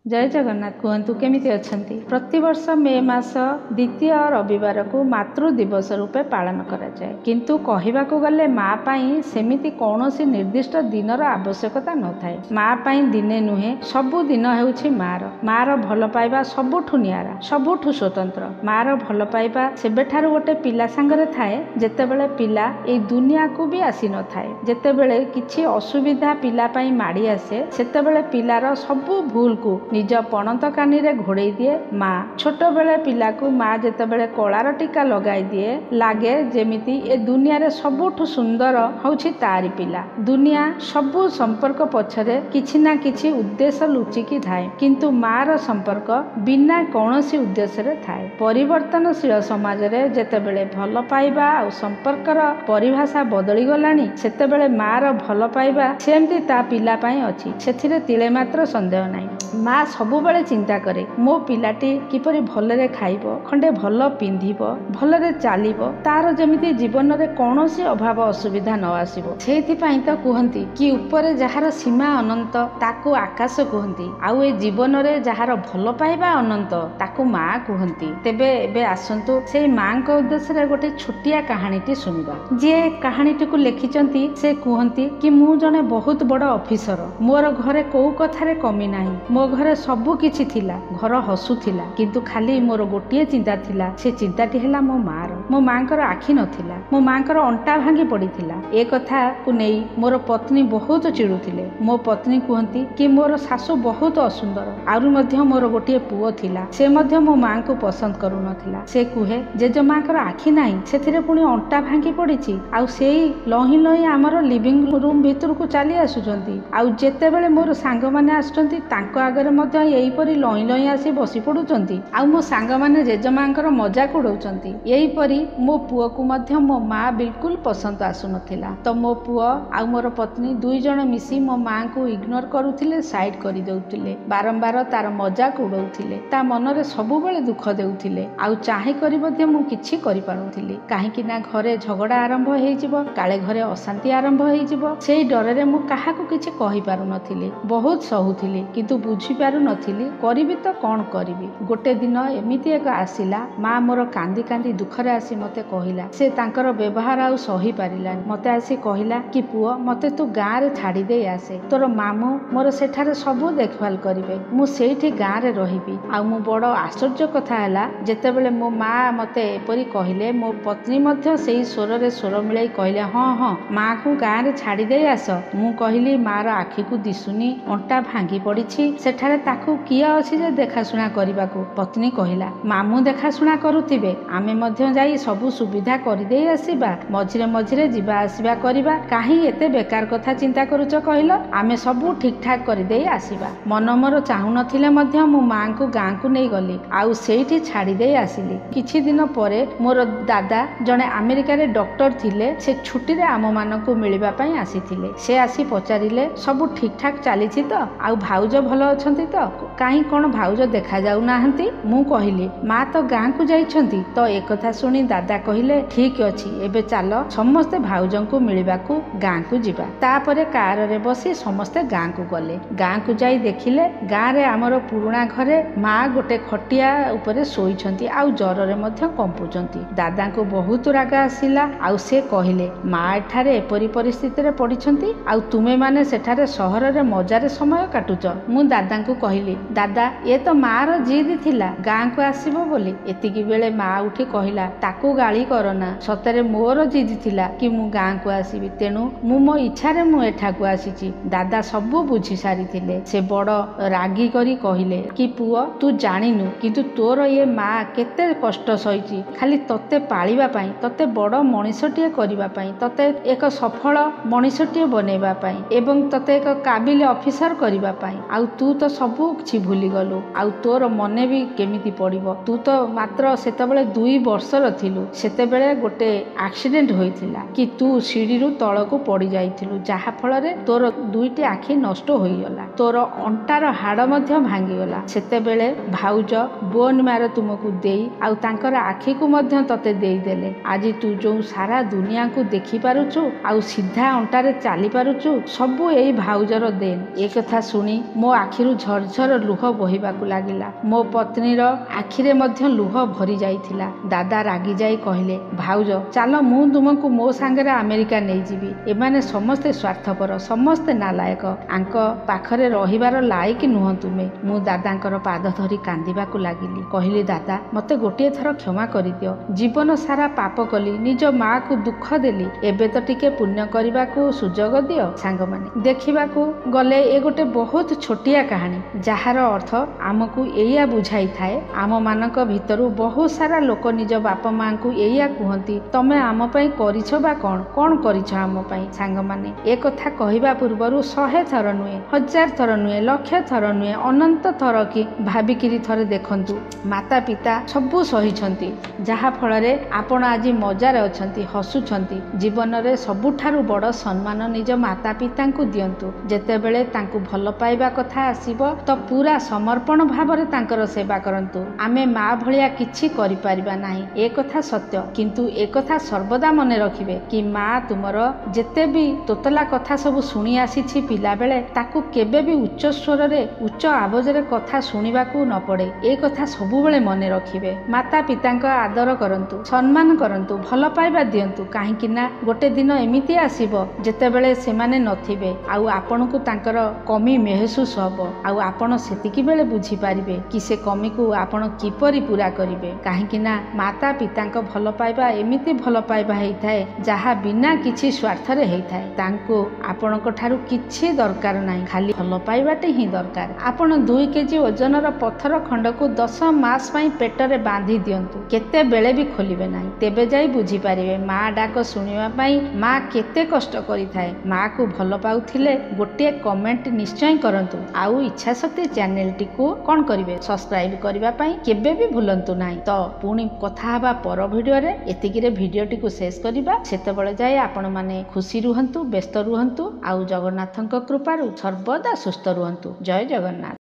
जय जगन्नाथ। कहतु केमिति अछंती। प्रतिवर्ष मे मास द्वितीय रविवार को मातृ दिवस रूपे पालन करा जाए, किंतु कहिबाकू गले माँ पाई सेमिति कौनसी निर्दिष्ट दिनर आवश्यकता न थाए। माँ पाई दिने नुहे, सबु दिन हेउछि मार। मार भल पाइबा सबुठु नियारा, सबुठु स्वतंत्र। मार भल पाइबा सेबेठारु गोटे पिला सांगरे थाए जेतेबेले पिला एई दुनिया को भी आसी न थाए। जेतेबेले किछि असुविधा पिला पाई माड़ी आसे सेतेबेले पिलार सबु भूल को निज पणत कानी रे घोड़े दिए माँ। छोट बेले पिला को माँ जेतेबेले कलार टीका लगाई दिए लागे जेमिति ए दुनिया रे सबुठु सुंदर होछि तारी पिला। दुनिया सबु संपर्क पछरे किछि ना किछि उद्देश्य लुचिकी थाए, किंतु माँ रो संपर्क बिना कौनसी उद्देश्य रे थाए। परिवर्तनशील समाज रे जेतेबेले भल पाइबा आ संपर्कर परिभाषा बदली गलानी सेतेबेले माँ रो भल पाइबा सेमती ता पिला पाई अछि, सेथिरे तिले मात्र संदेह नाही। माँ सबुबेले चिंता करे मो पिलाटी किपरि भलरे खाइबो, खंडे भल पिंधिबो, भलरे चालिबो, तार जेमिति जीवन रे कौनसी अभाव असुविधा न आसीबो। सेथि पई त कुहंती कि ऊपर जहार सीमा अनंत ताकू आकाश कुहंती, आउ ए जीवन रे जहार भल पाइबा अनंत ताकू माँ कुहंती। तेबे एबे आसंतु सेई माँ को उद्देश्य रे गोटे छोटिया कहानीटी सुनिबा। जे कहानीटी को लेखिचंती से कुहंती कि मु जने बहुत बड़ ऑफिसर, मोर घरे को कथारे कमी नाही। मो घरे सबु किछि थिला, घर हसुथिला, किंतु खाली मोर गोटिए चिंता थिला। से चिंताटी हैला मो माँ रो। मो माँकर आखि नथिला, मो माँकर अंटा भांगी पड़िथिला। ए कथा को नेई मोर पत्नी बहुत चिड़ुथिले। मो पत्नी कुहंती कि मोर सासु बहुत असुंदर, आरु मध्य मोर गोटिए पुओ थिला, से मध्य मो माँ को पसंद करू नथिला। से कुहे जेजो माँकर आखि नाही, सेथिरे पुणी अंटा भांगी पड़िछि, आउ सेई लही लही आमर लिविंग रूम भितर को चली आसुचंती। आउ जेतेबेले मोर सांग माने आसुचंती तांको आगरे मध्य एहीपरि लही लही आसी बसी पड़ुचंती, आउ मो सांग माने जेजमांकर मजाक उड़ौचंती। एहीपरि मो पुओ को मध्य मो माँ बिल्कुल पसंद आसु नथिला। तो मो पुओ आउ मोर पत्नी दुई जण मिसी मो माँ को इग्नोर करुथिले, साइड करि देउथिले, बारंबार तार मजाक उड़ौथिले, ता मनरे सबुबेले दुख देउथिले। आउ चाहि करि मध्य मु किछि करि पारुथिली, काहेकि ना घरे झगड़ा आरंभ हेइजिबो, काले घरे अशांति आरंभ हेइजिबो। सेई डरे मु काहाकू किछि कहि पारु नथिली, बहुत सहुथिली, किंतु बुझी पारु नथिली करिबी तो कौन करिबी। गोटे दिन एमिति एक आसिला, माँ मोर कांदी कांदी दुखरे आसी मते कहिला से तांकर व्यवहार आउ सही पारिला। मते आसी कहिला कि पुओ मते तू गाँ रे छाड़ी दे आसे, तोर मामू मोर सेठारे सबु देखभाल करिवे, मु सेठी गाँ रे रहिबी। आउ मु बड़ आश्चर्य कथा हैला जेतेबेले मो माँ मते एपरि कहिले, मो पत्नी मध्य सेई स्वर रे स्वर मिलाई कहिले हाँ हाँ माँ को गाँ रे छाड़ी दे आस। मु कहिली माँ रो आखि को दिसुनी, अंटा भांगी पड़िछि, सेठारे ताकू किए अछि जे देखाशुଣା କରିବାକୁ। पत्नी कहिला मामू देखाशुଣା करुथिबे, आमे मध्य जाई सबु सुविधा करि देई आसीबा, मझिरे मझिरे जिबा आसीबा करिबा, काहे एते बेकार कथा चिंता करूच कहिलो, आमे सबु ठीक ठाक करि देई आसीबा। मन मोर चाहू नथिले मध्य मो माँ को गाँ को नै गली, आउ सेठी छाड़ी देई आसिली। किछि दिन परे मोर दादा जणे अमेरिका रे डॉक्टर थिले, से छुट्टी रे आम मानकू मिलिबा पई आसीथिले। से आसी पचारिले सबु ठीक ठाक चालिछि तो, आउ भाउज भल अछंती तो, काहे कोन भाउज देखा जाऊ नाहंती। मु कहिली माँ तो गाँ को जाइछंती। तो एक कथा सुनी दादा कहिले ठीक अछि, एबे चालो समस्ते भाउजंकू मिलिबाकू गाँ को जिबा। तापरे कार रे बसी समस्ते गाँ को गले। गाँ को जाई देखिले गाँ रे हमर पुराणा घरे माँ गोटे खटिया उपरे सोईछंती, आउ जर रे मध्य कंपुचंती। दादा को बहुत राग आसिला, आउ से कहिले माँ एठारे एपरि परिस्थिति रे पड़िछंती, आउ तुमे माने सेठारे सहर रे मजारे समय काटुच। मु दादा को कहिली दादा ये तो माँ रो जिद थिला गाँ को आसीबो बोली। एतिकी बेले माँ उठी कहिला ताकू गाली करना, सतरे मोर जिद थिला कि मु गाँ को आसीबी, तेणु मु मो इच्छा रे मु एठा को आसीची। दादा सबु बुझी सारी थिले। से बड़ रागी करी कहिले कि पुओ तू जानिनु, किंतु तोर ये माँ केते कष्ट सहिची खाली तते पालिबा पई, तते बड़ मनिषटिए करिबा पई, तते एक सफल मनिषटिए बनेबा पई, एवं तते एक काबिल ऑफिसर करिबा पई। आउ तू तो सबु किछि भूली गलु, आउ तोर मने भी केमिति पड़िबो। तू तो मात्र सेतेबेले 2 वर्षर थिलु, सेतेबेले गोटे एक्सीडेंट होइथिला कि तू सीढ़ीरु तळकू पड़ी जाइथिलु, जाहा फल रे तोर 2टी आखि नष्ट होई गला, तोर अंटार हाड़ मध्य भांगी गला। सेतेबेले भाउज बोन मार तुमको देई आउ तांकर आखि को मध्य तते देई देले। आज तू जो सारा दुनिया को देखि पारुछु, आउ सीधा अंटारे चाली पारुछु, सबु एई भाउजर देन। ए कथा सुनी मो आखिरु ଝରଝର ଲୁହ ବୋହିବାକୁ ଲାଗିଲା। ମୋ ପତ୍ନୀର ଆଖିରେ ମଧ୍ୟ ଲୁହ ଭରି ଯାଇଥିଲା। ଦାଦା ରାଗି ଯାଇ କହିଲେ, ଭାଉଜ ଚାଲ ମୁଁ ତୁମକୁ ମୋ ସାଙ୍ଗରେ ଆମେରିକା ନେଇଯିବି। ଏମାନେ ସମସ୍ତେ ସ୍ୱାର୍ଥପର, ସମସ୍ତେ ନାଲାୟକ, ଆଙ୍କ ପାଖରେ ରହିବାର ଲାୟକ ନୁହଁ ତୁମେ। ମୁଁ ଦାଦାଙ୍କର ପାଦ ଧରି କାନ୍ଦିବାକୁ ଲାଗିଲି। କହିଲି, ଦାଦା ମୋତେ ଗୋଟିଏ ଥର କ୍ଷମା କରିଦିଅ। ଜୀବନ ସାରା ପାପ କଲି, ନିଜ ମାଆକୁ ଦୁଃଖ ଦେଲି, ଏବେ ତ ଟିକେ ପୁଣ୍ୟ କରିବାକୁ ସୁଯୋଗ ଦିଅ। ସାଙ୍ଗମାନେ, ଦେଖିବାକୁ ଗଲେ ଏ ଗୋଟେ ବହୁତ ଛୋଟିଆ କାହାଣୀ, ଯାହାର ଅର୍ଥ ଆମକୁ ଏଇଆ ବୁଝାଇଥାଏ, ଆମମାନଙ୍କ ଭିତରୁ ବହୁତ ସାରା ଲୋକ ନିଜ ବାପା ମାଆଙ୍କୁ ଏଇଆ କୁହନ୍ତି, ତମେ ଆମ ପାଇଁ କରିଛ ବା କ'ଣ କରିଛ ଆମ ପାଇଁ। ସାଙ୍ଗମାନେ, ଏ କଥା କହିବା ପୂର୍ବରୁ 100 ଥର ନୁହେଁ, 1000 ଥର ନୁହେଁ, ଲକ୍ଷ ଥର ନୁହେଁ, ଅନନ୍ତ ଥର କି ଭାବିକିରି ଥରେ ଦେଖନ୍ତୁ। ମାତା ପିତା ସବୁ ସହିଛନ୍ତି, ଯାହା ଫଳରେ ଆପଣ ଆଜି ମଜାରେ ଅଛନ୍ତି, ହସୁଛନ୍ତି। ଜୀବନରେ ସବୁଠାରୁ ବଡ଼ ସମ୍ମାନ ନିଜ ମାତା ପିତାଙ୍କୁ ଦିଅନ୍ତୁ। ଯେତେବେଳେ ତାଙ୍କୁ ଭଲ ପାଇବା କଥା ଆସିବ ତ ପୁରା ସମର୍ପଣ ଭାବରେ ତାଙ୍କର ସେବା କରନ୍ତୁ। ଆମେ ମା ଭଳିଆ କିଛି କରିପାରିବା ନାହିଁ, ଏ କଥା ସତ୍ୟ, କିନ୍ତୁ ଏ କଥା ସର୍ବଦା ମନେ ରଖିବେ କି ମା ତୁମର ଯେତେ ବି ତୋତଲା କଥା ସବୁ ଶୁଣି ଆସିଛି ପିଲାବେଳେ, ତାକୁ କେବେ ବି ଉଚ୍ଚ ସ୍ୱରରେ ଉଚ୍ଚ ଆବାଜରେ କଥା ଶୁଣିବାକୁ ନ ପଡ଼େ, ଏ କଥା ସବୁବେଳେ ମନେ ରଖିବେ। ମାତା ପିତାଙ୍କ ଆଦର କରନ୍ତୁ, ସମ୍ମାନ କରନ୍ତୁ, ଭଲ ପାଇବା ଦିଅନ୍ତୁ, କାହିଁକି ନା ଗୋଟେ ଦିନ ଏମିତି ଆସିବ ଯେତେବେଳେ ସେମାନେ ନଥିବେ, ଆଉ ଆପଣଙ୍କୁ ତାଙ୍କର କମି ମେହସୁସ ହବ, ଆଉ ଆପଣ ସେତିକି ବେଳେ ବୁଝିପାରିବେ କି ସେ କମିକୁ ଆପଣ କିପରି ପୂରା କରିବେ। କାହିଁକି ନା ମାତା ପିତାଙ୍କ ଭଲ ପାଇବା ଏମିତି ଭଲ ପାଇବା ହେଇଥାଏ ଯାହା ବିନା କିଛି ସ୍ୱାର୍ଥରେ ହେଇଥାଏ। ତାଙ୍କୁ ଆପଣଙ୍କ ଠାରୁ କିଛି ଦରକାର ନାହିଁ, ଖାଲି ଭଲ ପାଇବାଟେ ହିଁ ଦରକାର। ଆପଣ 2 କେଜି ଓଜନର ପଥର ଖଣ୍ଡକୁ 10 ମାସ ପାଇଁ ପେଟରେ ବାନ୍ଧି ଦିଅନ୍ତୁ, କେତେବେଳେ ବି ଖୋଲିବେ ନାହିଁ, ତେବେ ଯାଇ ବୁଝିପାରିବେ ମା ଡାକ ଶୁଣିବା ପାଇଁ ମା କେତେ କଷ୍ଟ କରିଥାଏ। ମାକୁ ଭଲ ପାଉଥିଲେ ଗୋଟିଏ କମେଣ୍ଟ ନିଶ୍ଚୟ କରନ୍ତୁ, ଆଉ ଇଚ୍ଛାଶକ୍ତି ଚ୍ୟାନେଲଟିକୁ କ'ଣ କରିବେ, ସବସ୍କ୍ରାଇବ କରିବା ପାଇଁ କେବେ ବି ଭୁଲନ୍ତୁ ନାହିଁ। ତ ପୁଣି କଥା ହେବା ପର ଭିଡ଼ିଓରେ, ଏତିକିରେ ଭିଡ଼ିଓଟିକୁ ଶେଷ କରିବା। ସେତେବେଳେ ଯାଏ ଆପଣମାନେ ଖୁସି ରୁହନ୍ତୁ, ବ୍ୟସ୍ତ ରୁହନ୍ତୁ, ଆଉ ଜଗନ୍ନାଥଙ୍କ କୃପାରୁ ସର୍ବଦା ସୁସ୍ଥ ରୁହନ୍ତୁ। ଜୟ ଜଗନ୍ନାଥ।